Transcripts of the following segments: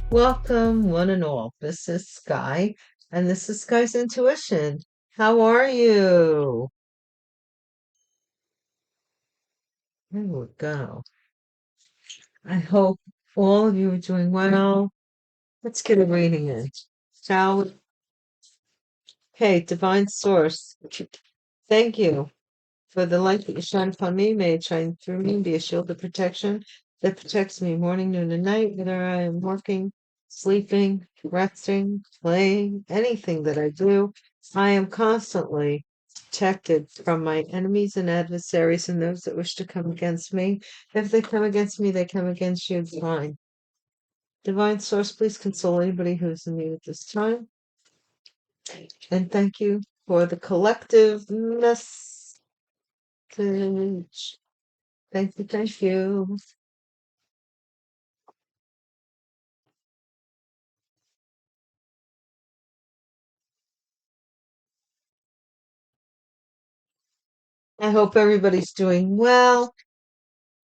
Welcome, one and all. This is Sky, and this is Sky's Intuition. How are you? There we go. I hope all of you are doing well. Let's get a reading in, shall we? Okay, Divine Source, thank you for the light that you shine upon me. May it shine through me and be a shield of protection that protects me morning, noon, and night, whether I am working, sleeping, resting, playing, anything that I do. I am constantly protected from my enemies and adversaries and those that wish to come against me. If they come against me, they come against you. Divine. Divine Source, please console anybody who's in need at this time. And thank you for the collective message. Thank you, thank you. I hope everybody's doing well,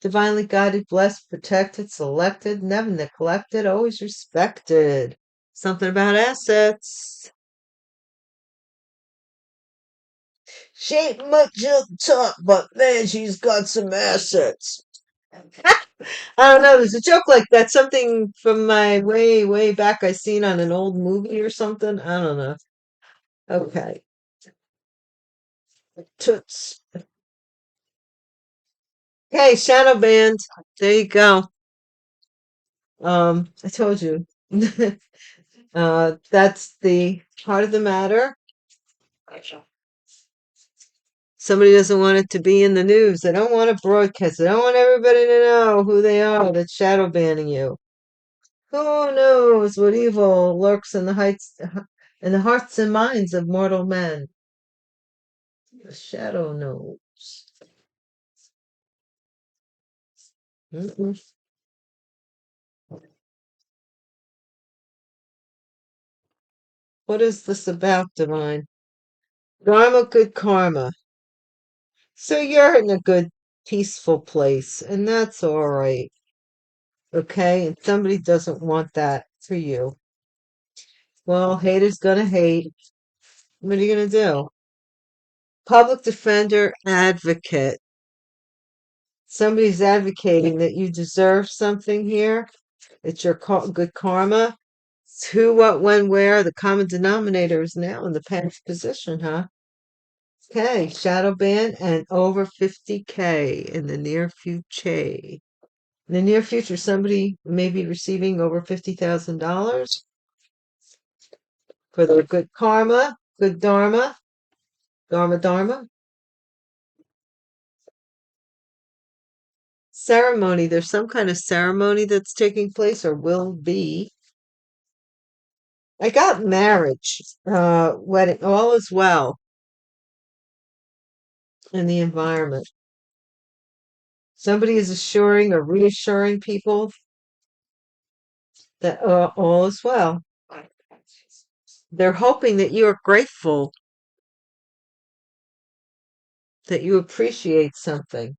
divinely guided, blessed, protected, selected, never neglected, always respected. Something about assets. She ain't much of the top, but man, she's got some assets. I don't know. There's a joke like that. Something from my way, way back I seen on an old movie or something. I don't know. Okay. Toots. Okay, shadow band. There you go. I told you. That's the heart of the matter. Somebody doesn't want it to be in the news. They don't want to broadcast. They don't want everybody to know who they are that's shadow banning you. Who knows what evil lurks in the heights, in the hearts and minds of mortal men? The shadow knows. Mm-mm. What is this about, Divine? Dharma, good karma. So you're in a good, peaceful place, and that's all right. Okay? And somebody doesn't want that for you. Well, haters gonna hate. What are you gonna do? Public defender advocate. Somebody's advocating that you deserve something here. It's your good karma. It's who, what, when, where. The common denominator is now in the past position, huh? Okay, shadow ban and over 50K in the near future. In the near future, somebody may be receiving over $50,000 for their good karma, good dharma, dharma. Ceremony. There's some kind of ceremony that's taking place or will be. I got marriage, wedding, all is well in the environment. Somebody is assuring or reassuring people that all is well. They're hoping that you are grateful, that you appreciate something.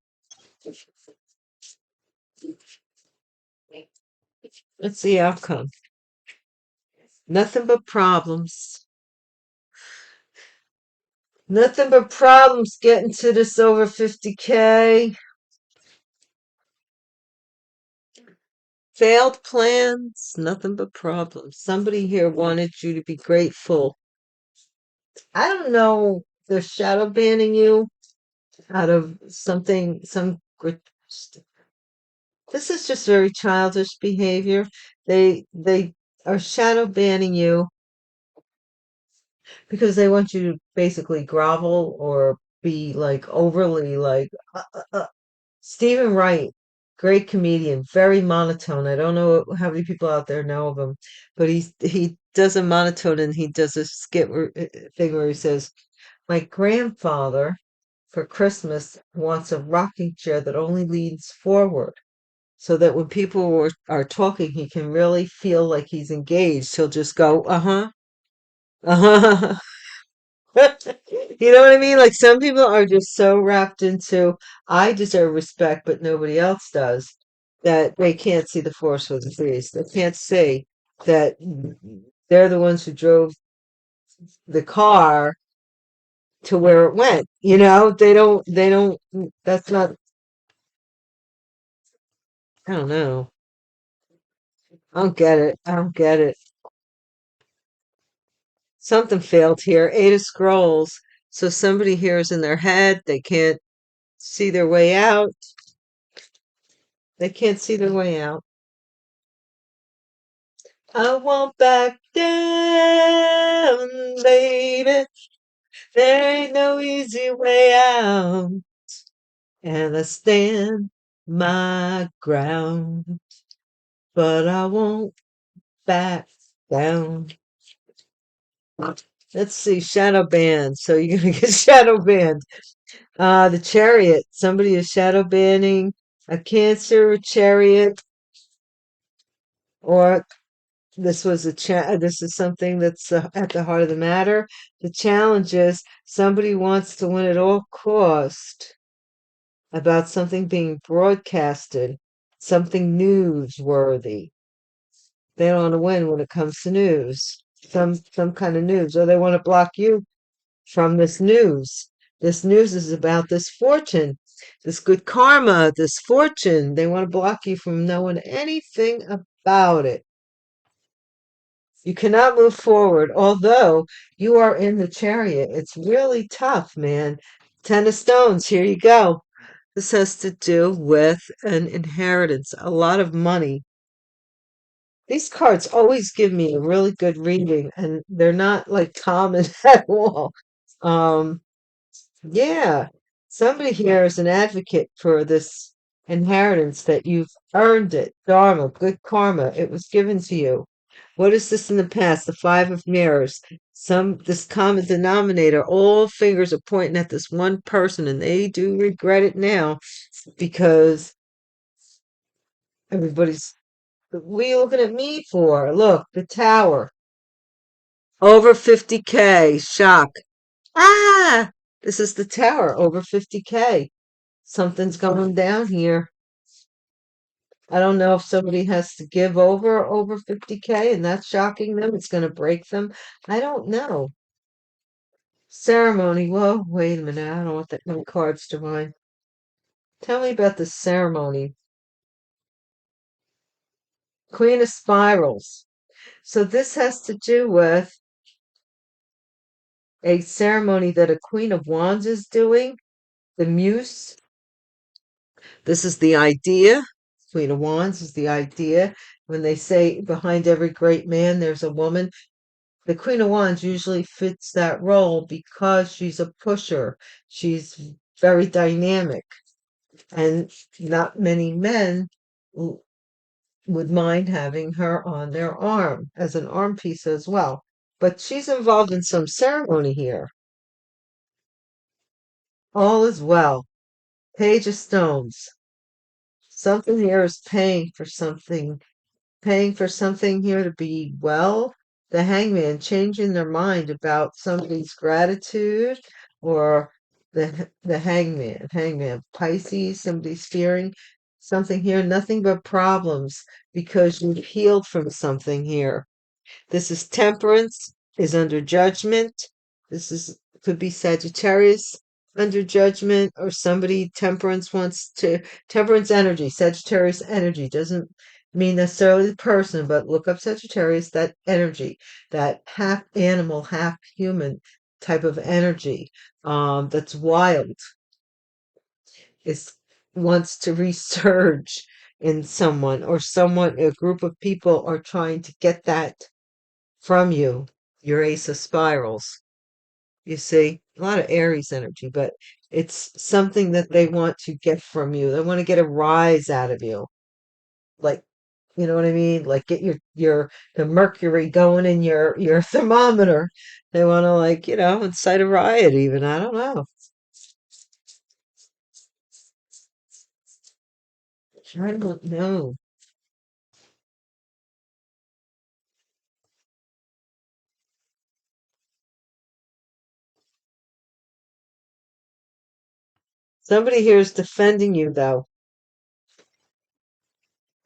That's the outcome. Nothing but problems. Nothing but problems getting to this over 50K. Failed plans, nothing but problems. Somebody here wanted you to be grateful. I don't know, they're shadow banning you out of something, this is just very childish behavior. They are shadow banning you because they want you to basically grovel or be like overly like Stephen Wright, great comedian, very monotone. I don't know how many people out there know of him, but he does a monotone and he does a skit thing where he says, "My grandfather for Christmas wants a rocking chair that only leans forward so that when people are talking, he can really feel like he's engaged. He'll just go, uh-huh, uh-huh. You know what I mean? Like some people are just so wrapped into, I deserve respect, but nobody else does, that they can't see the forest for the trees. They can't see that they're the ones who drove the car to where it went. They don't, that's not, I don't know. I don't get it. I don't get it. Something failed here. Eight of Scrolls. So somebody here is in their head. They can't see their way out. They can't see their way out. I won't back down, baby. There ain't no easy way out. And I stand my ground, but I won't back down. Let's see, shadow banned. So you're gonna get shadow banned. The Chariot. Somebody is shadow banning a Cancer chariot, or this is something that's at the heart of the matter. The challenge is somebody wants to win at all cost about something being broadcasted, something newsworthy. They don't want to win when it comes to news, some kind of news, or they want to block you from this news. This news is about this fortune, this good karma, this fortune. They want to block you from knowing anything about it. You cannot move forward, although you are in the Chariot. It's really tough, man. Ten of Stones, here you go. This has to do with an inheritance, a lot of money. These cards always give me a really good reading, and they're not like common at all. Um, Yeah, somebody here is an advocate for this inheritance that you've earned it. Dharma, good karma. It was given to you. What is this in the past? The Five of Mirrors. This common denominator. All fingers are pointing at this one person, and they do regret it now because everybody's. What are you looking at me for? Look, the Tower. Over 50K. Shock. Ah! This is the Tower. Over 50K. Something's going down here. I don't know if somebody has to give over 50K and that's shocking them. It's going to break them. I don't know. Ceremony. Whoa, wait a minute. I don't want that many cards to mine. Tell me about the ceremony. Queen of Spirals. So this has to do with a ceremony that a Queen of Wands is doing. The Muse. This is the idea. Queen of Wands is the idea. When they say behind every great man, there's a woman. The Queen of Wands usually fits that role because she's a pusher. She's very dynamic, and not many men would mind having her on their arm as an arm piece as well. But she's involved in some ceremony here. All is well. Page of Stones. Something here is paying for something here to be well. The Hangman, changing their mind about somebody's gratitude, or the Hangman, Pisces, somebody's fearing something here, nothing but problems because you've healed from something here. This is Temperance, is under judgment. This is could be Sagittarius under judgment, or somebody Temperance energy, Sagittarius energy doesn't mean necessarily the person, but look up Sagittarius, that energy, that half animal, half human type of energy, that's wild, is wants to resurge in someone, or someone, a group of people are trying to get that from you, your Ace of Spirals. You see, a lot of Aries energy, but it's something that they want to get from you. They want to get a rise out of you. Like, you know what I mean? Like get the mercury going in your thermometer. They want to, like, incite a riot even. I don't know. I don't know. Somebody here is defending you, though.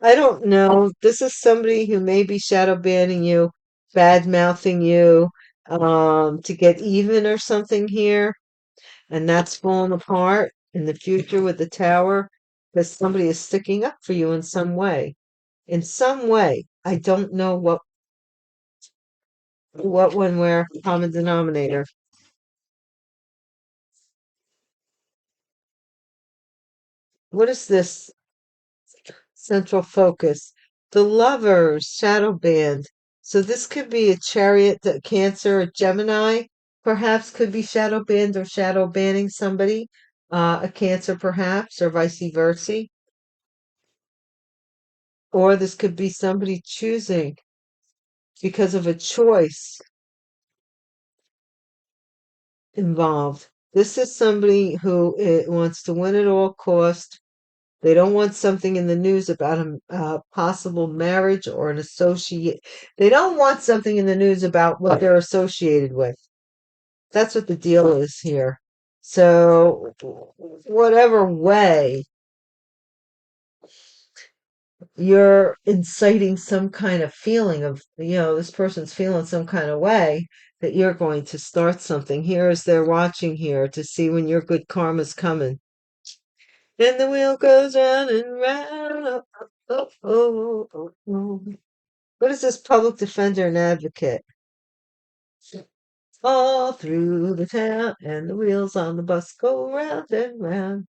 I don't know. This is somebody who may be shadow banning you, bad mouthing you, to get even or something here, and that's falling apart in the future with the tower because somebody is sticking up for you in some way. In some way, I don't know what one where common denominator. What is this central focus? The lovers shadow band. So this could be a chariot, a Cancer, a Gemini, perhaps could be shadow band or shadow banning somebody, a Cancer perhaps, or vice versa. Or this could be somebody choosing because of a choice involved. This is somebody who wants to win at all cost. They don't want something in the news about a possible marriage or an associate. They don't want something in the news about what they're associated with. That's what the deal is here. So, whatever way you're inciting some kind of feeling of, this person's feeling some kind of way that you're going to start something. Here as they're watching here to see when your good karma's coming. And the wheel goes round and round. Oh, oh, oh, oh, oh. What is this public defender and advocate? All through the town, and the wheels on the bus go round and round.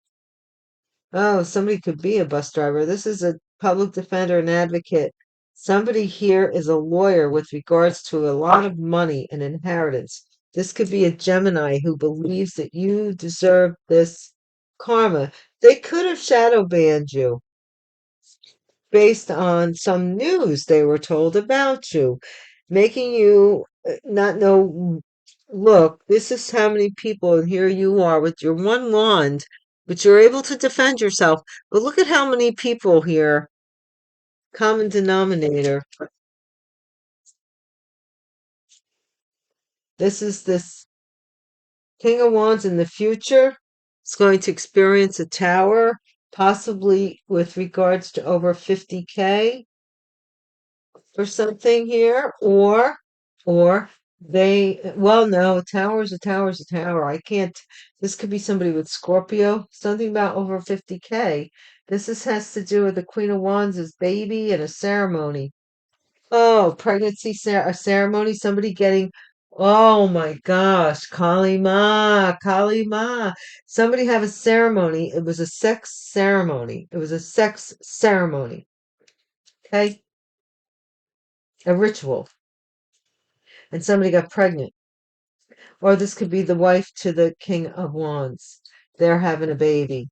Oh, somebody could be a bus driver. This is a public defender and advocate. Somebody here is a lawyer with regards to a lot of money and inheritance. This could be a Gemini who believes that you deserve this karma. They could have shadow banned you based on some news they were told about you, making you not know. Look, this is how many people, and here you are with your one wand, but you're able to defend yourself. But look at how many people here, common denominator. This King of Wands in the future is going to experience a tower, possibly with regards to over 50K or something here, or well, no, a tower is a tower is a tower. I can't. This could be somebody with Scorpio, something about over 50K. Has to do with the Queen of Wands' baby and a ceremony. Oh, pregnancy a ceremony, somebody getting, oh my gosh, Kali Ma, Kali Ma. Somebody have a ceremony. It was a sex ceremony. It was a sex ceremony. Okay, a ritual. And somebody got pregnant. Or this could be the wife to the King of Wands. They're having a baby.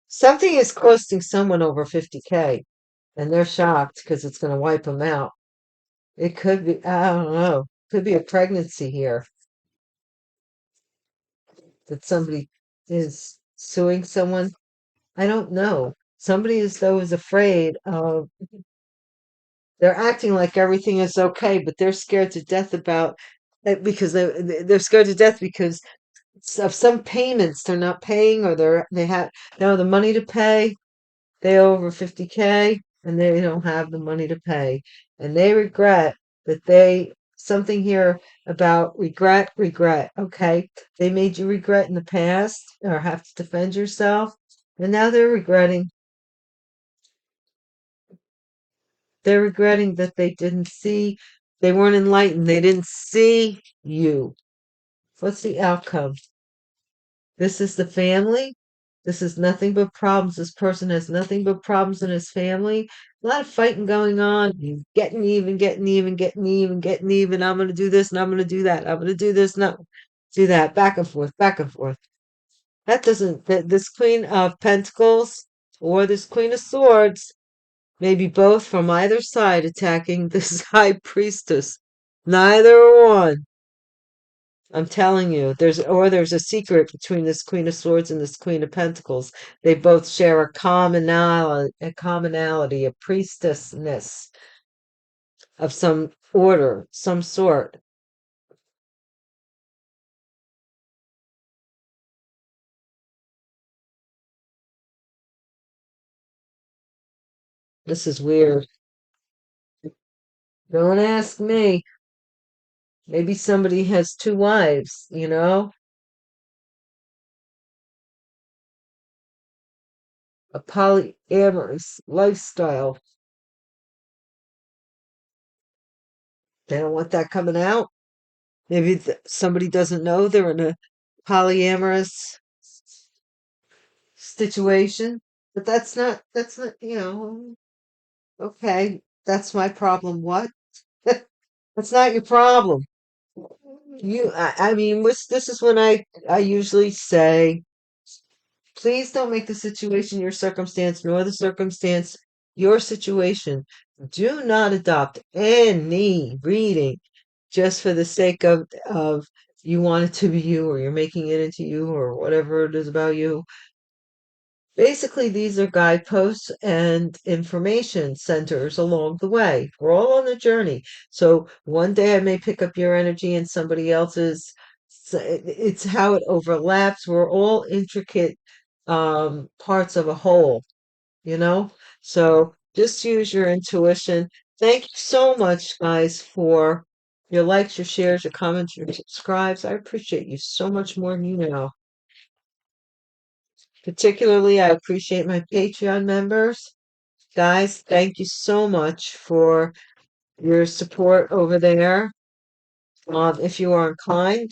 Something is costing someone over 50K, and they're shocked because it's going to wipe them out. It could be, I don't know, could be a pregnancy here that somebody is suing someone. I don't know. Somebody as though is afraid of, they're acting like everything is okay, but they're scared to death about it because they're scared to death because of some payments they're not paying, or they have no the money to pay. They owe over 50K and they don't have the money to pay, and they regret that they something here about regret. Okay, they made you regret in the past or have to defend yourself, and now they're regretting that they weren't enlightened, they didn't see you. What's the outcome? This is the family. This is nothing but problems. This person has nothing but problems in his family. A lot of fighting going on. You getting even, getting even, getting even, getting even. I'm going to do this and I'm going to do that. I'm going to do this. No, do that. Back and forth, back and forth. That doesn't, this Queen of Pentacles or this Queen of Swords, maybe both from either side attacking this High Priestess. Neither one. I'm telling you, there's a secret between this Queen of Swords and this Queen of Pentacles. They both share a commonality, a priestessness of some order, some sort. This is weird. Don't ask me. Maybe somebody has two wives. A polyamorous lifestyle. They don't want that coming out. Maybe somebody doesn't know they're in a polyamorous situation, but that's not, okay, that's my problem. What? That's not your problem. I mean, this is when I usually say, please don't make the situation your circumstance, nor the circumstance your situation. Do not adopt any reading just for the sake of you want it to be you, or you're making it into you, or whatever it is about you. Basically, these are guideposts and information centers along the way. We're all on the journey. So one day I may pick up your energy and somebody else's. It's how it overlaps. We're all intricate parts of a whole. So just use your intuition. Thank you so much, guys, for your likes, your shares, your comments, your subscribes. I appreciate you so much more than you know. Particularly, I appreciate my Patreon members. Guys, thank you so much for your support over there. If you are inclined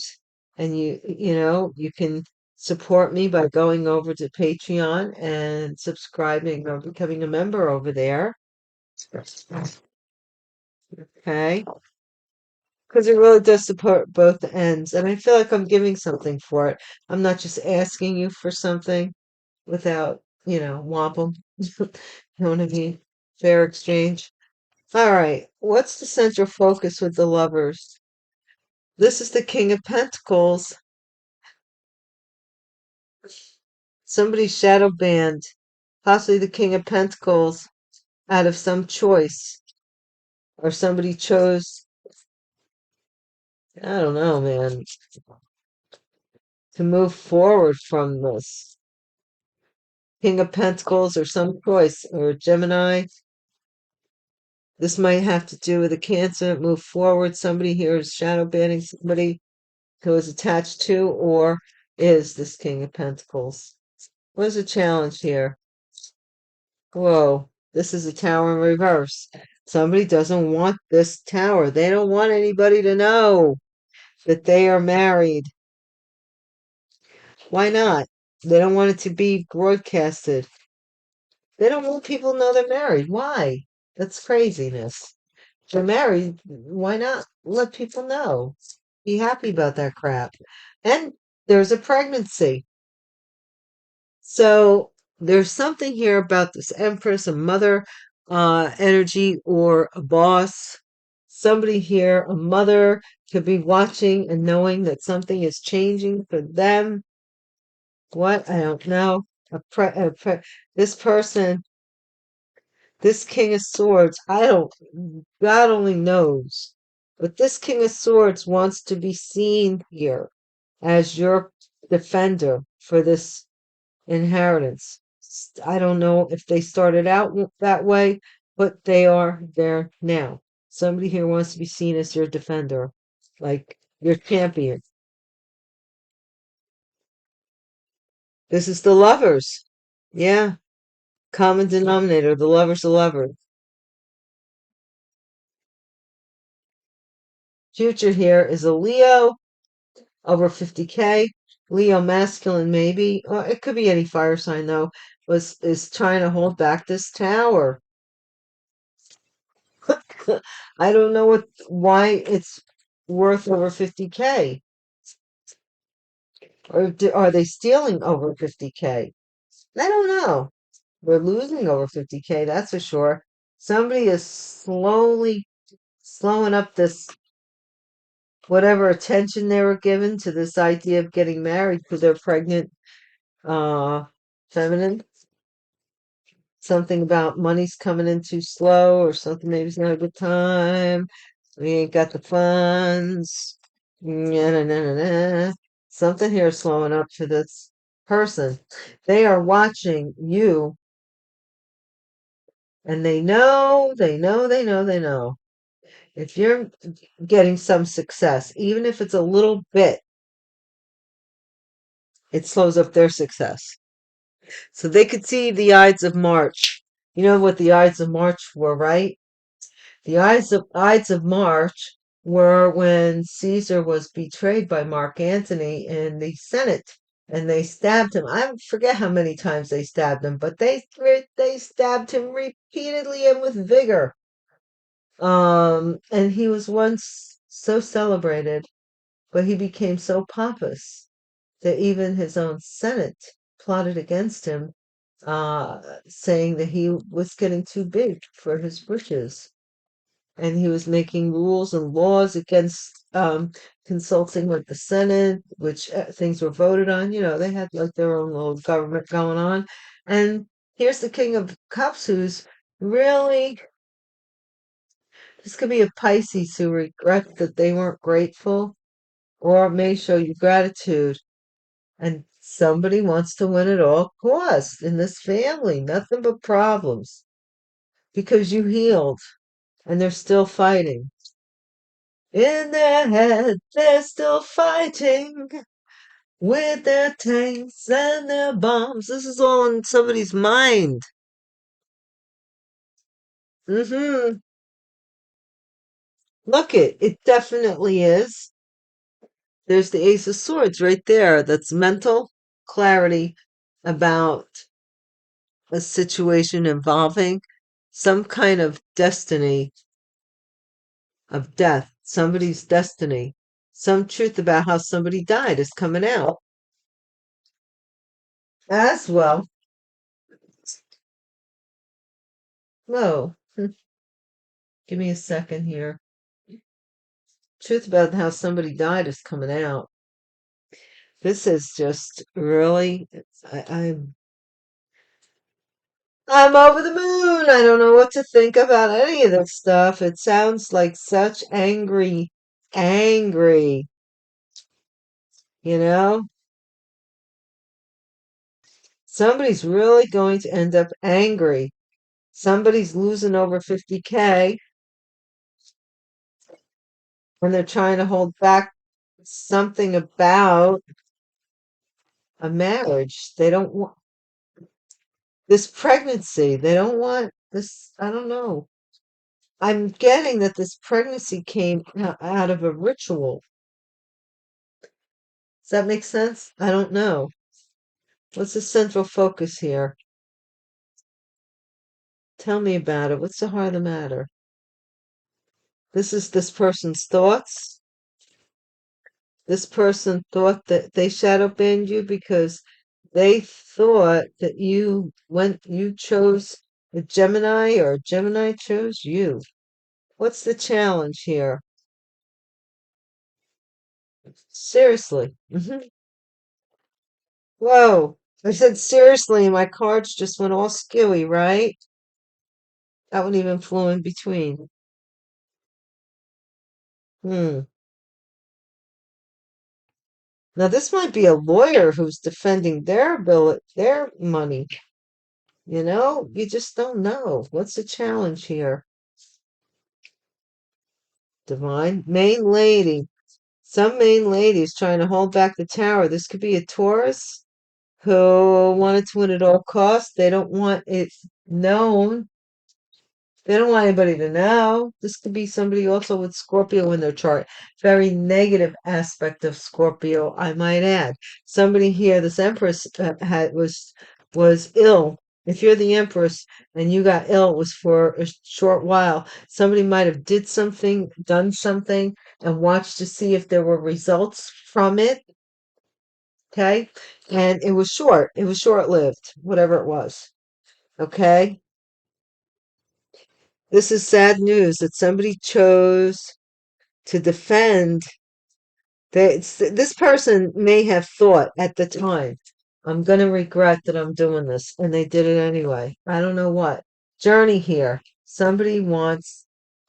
and you can support me by going over to Patreon and subscribing or becoming a member over there. Okay. Because it really does support both ends. And I feel like I'm giving something for it. I'm not just asking you for something without, wampum. You know what I mean? Fair exchange. All right. What's the central focus with the lovers? This is the King of Pentacles. Somebody shadow banned, possibly the King of Pentacles, out of some choice. Or somebody chose, I don't know, man, to move forward from this. King of Pentacles or some choice, or Gemini. This might have to do with a Cancer, move forward. Somebody here is shadow banning somebody who is attached to or is this King of Pentacles. What is the challenge here? Whoa, this is a tower in reverse. Somebody doesn't want this tower. They don't want anybody to know that they are married. Why not? They don't want it to be broadcasted. They don't want people to know they're married. Why? That's craziness. If they're married, why not let people know? Be happy about that crap. And there's a pregnancy. So there's something here about this Empress, a mother energy, or a boss. Somebody here, a mother, could be watching and knowing that something is changing for them. What? I don't know. This person, this King of Swords, God only knows. But this King of Swords wants to be seen here as your defender for this inheritance. I don't know if they started out that way, but they are there now. Somebody here wants to be seen as your defender, like your champion. This is the lovers. Yeah, common denominator. The lovers, the lover. Future here is a Leo over 50K. Leo masculine, maybe. Or it could be any fire sign, though. Is trying to hold back this tower. I don't know why it's worth over 50K. Or are they stealing over 50K? I don't know. We're losing over 50K, that's for sure. Somebody is slowing up this whatever attention they were given to this idea of getting married for their pregnant feminine. Something about money's coming in too slow, or something, maybe it's not a good time. We ain't got the funds. Nah, nah, nah, nah, nah. Something here is slowing up to this person. They are watching you, and they know. If you're getting some success, even if it's a little bit, it slows up their success. So they could see the Ides of March. You know what the Ides of March were, right? The Ides of March were when Caesar was betrayed by Mark Antony in the Senate, and they stabbed him. I forget how many times they stabbed him, but they stabbed him repeatedly and with vigor. And he was once so celebrated, but he became so pompous that even his own Senate plotted against him, saying that he was getting too big for his britches, and he was making rules and laws against consulting with the Senate, which things were voted on. You know, they had like their own little government going on. And here's the King of Cups, who's really, this could be a Pisces who regrets that they weren't grateful, or it may show you gratitude. And somebody wants to win at all costs in this family, nothing but problems, because you healed and they're still fighting. In their head, they're still fighting with their tanks and their bombs. This is all in somebody's mind. Mm-hmm. Look it definitely is. There's the Ace of Swords right there. That's mental clarity about a situation involving some kind of destiny of death, somebody's destiny. Some truth about how somebody died is coming out as well. Whoa. Give me a second here. Truth about how somebody died is coming out. This is just really, I'm over the moon. I don't know what to think about any of this stuff. It sounds like such angry, you know? Somebody's really going to end up angry. Somebody's losing over 50K, and they're trying to hold back something about a marriage. They don't want this pregnancy. They don't want this. I don't know. I'm getting that this pregnancy came out of a ritual. Does that make sense? I don't know. What's the central focus here? Tell me about it. What's the heart of the matter? This is this person's thoughts. This person thought that they shadow banned you because they thought that you chose a Gemini, or a Gemini chose you. What's the challenge here? Seriously. Whoa. I said seriously, and my cards just went all skewy, right? That one even flew in between. Hmm. Now this might be a lawyer who's defending their bill, their money. You know, you just don't know. What's the challenge here? Divine main lady. Some main lady is trying to hold back the tower. This could be a Taurus who wanted to win at all costs. They don't want it known. They don't want anybody to know. This could be somebody also with Scorpio in their chart. Very negative aspect of Scorpio, I might add. Somebody here, this Empress was ill. If you're the Empress and you got ill, it was for a short while. Somebody might have did something, done something, and watched to see if there were results from it. Okay, and it was short. It was short-lived, whatever it was. Okay. This is sad news that somebody chose to defend This person may have thought at the time, I'm going to regret that I'm doing this, and they did it anyway. I don't know what. Journey here. Somebody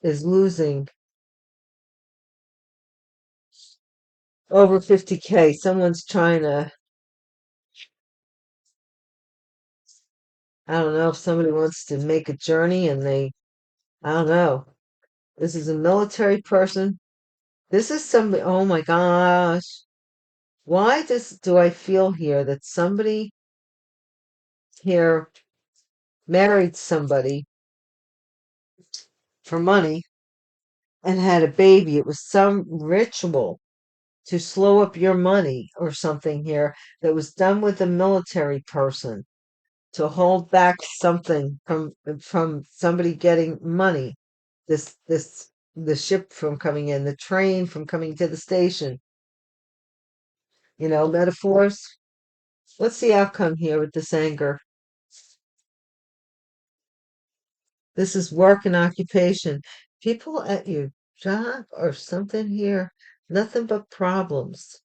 is losing over 50K. Someone's trying to, I don't know if somebody wants to make a journey and I don't know. This is a military person. This is somebody, oh my gosh. Why do I feel here that somebody here married somebody for money and had a baby? It was some ritual to slow up your money or something here that was done with a military person to hold back something from somebody getting money. This the ship from coming in, the train from coming to the station. Metaphors. What's the outcome here with this anger? This is work and occupation. People at your job or something here, nothing but problems.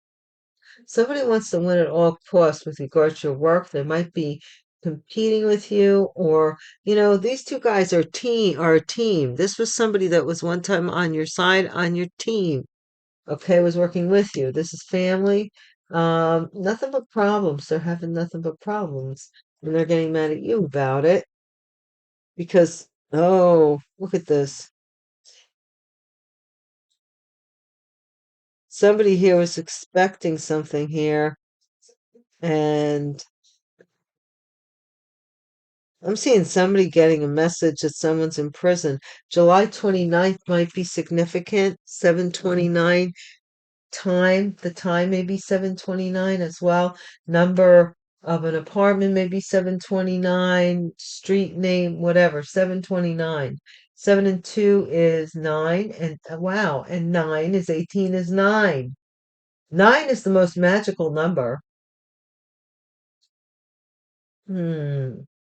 Somebody wants to win at all costs with regard to your work. They might be competing with you, or these two guys are a team. This was somebody that was one time on your side, on your team. Okay, was working with you. This is family. Nothing but problems. They're having nothing but problems, and they're getting mad at you about it because, oh, look at this. Somebody here was expecting something here, and I'm seeing somebody getting a message that someone's in prison. July 29th might be significant. 729 time. The time may be 729 as well. Number of an apartment may be 729. Street name, whatever, 729. 7 and 2 is 9. And wow, and 9 is 18 is 9. 9 is the most magical number.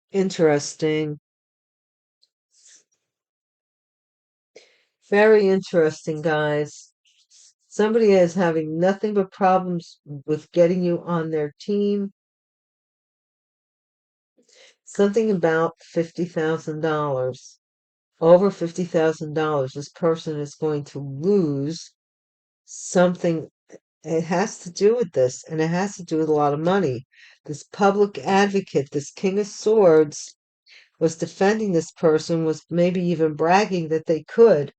Interesting. Very interesting, guys. Somebody is having nothing but problems with getting you on their team. Something about $50,000. Over $50,000. This person is going to lose something. It has to do with this, and it has to do with a lot of money. This public advocate, this King of Swords, was defending this person, was maybe even bragging that they could.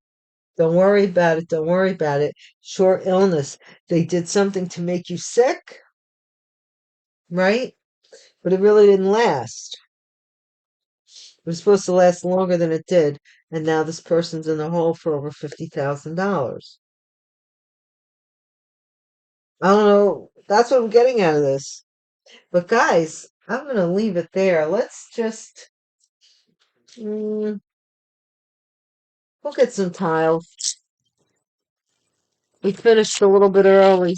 Don't worry about it. Don't worry about it. Short illness. They did something to make you sick, right? But it really didn't last. It was supposed to last longer than it did. And now this person's in the hole for over $50,000. I don't know. That's what I'm getting out of this. But guys, I'm going to leave it there. Let's just we'll get some tiles. We finished a little bit early.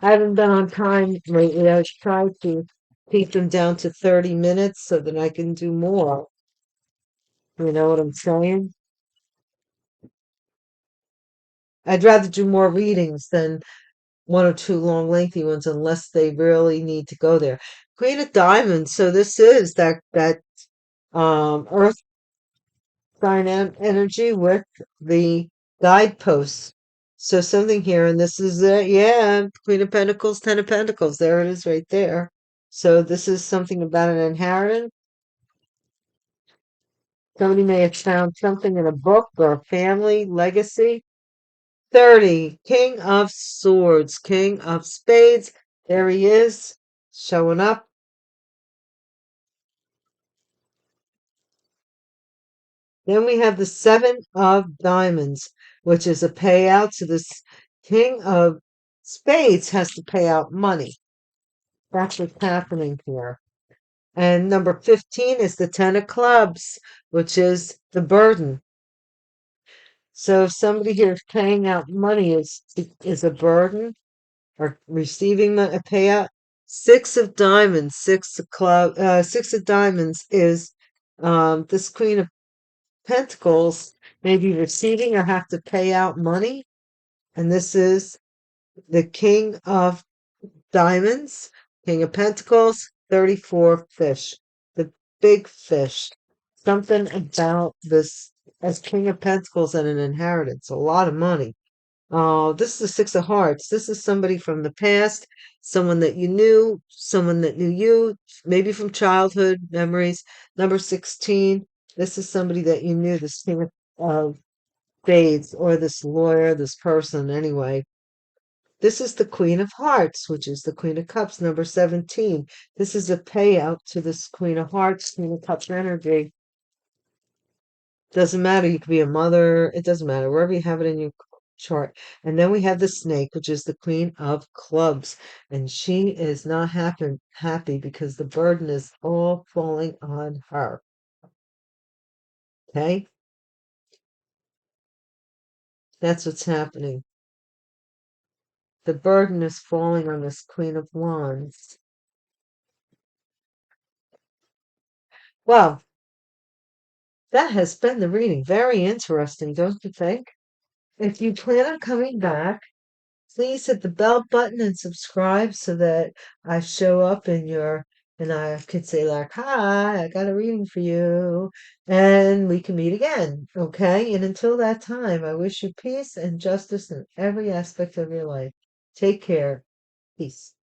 I haven't been on time lately. I tried to keep them down to 30 minutes so that I can do more. You know what I'm saying? I'd rather do more readings than one or two long, lengthy ones unless they really need to go there. Queen of Diamonds. So this is that Earth sign energy with the guideposts. So something here, and this is yeah, Queen of Pentacles, Ten of Pentacles. There it is, right there. So this is something about an inheritance. Somebody may have found something in a book or a family legacy. 30, King of Swords, King of Spades. There he is, showing up. Then we have the Seven of Diamonds, which is a payout. So this King of Spades has to pay out money. That's what's happening here. And number 15 is the Ten of Clubs, which is the burden. So if somebody here is paying out money is a burden or receiving a payout. Six of Diamonds, Six of Diamonds is this Queen of Pentacles may be receiving or have to pay out money. And this is The King of Diamonds, King of Pentacles, 34 fish. The big fish. Something about this as King of Pentacles and an inheritance. A lot of money. Oh, this is the Six of Hearts. This is somebody from the past, someone that you knew, someone that knew you, maybe from childhood memories. Number 16, this is somebody that you knew, this King of Spades, or this lawyer, this person, anyway. This is the Queen of Hearts, which is the Queen of Cups, number 17. This is a payout to this Queen of Hearts, Queen of Cups energy. Doesn't matter. You could be a mother. It doesn't matter. Wherever you have it in your chart. And then we have the Snake, which is the Queen of Clubs. And she is not happy because the burden is all falling on her. Okay? That's what's happening. The burden is falling on this Queen of Wands. Well, that has been the reading. Very interesting, don't you think? If you plan on coming back, please hit the bell button and subscribe so that I show up in your, and I could say like, hi, I got a reading for you, and we can meet again. Okay? And until that time, I wish you peace and justice in every aspect of your life. Take care. Peace.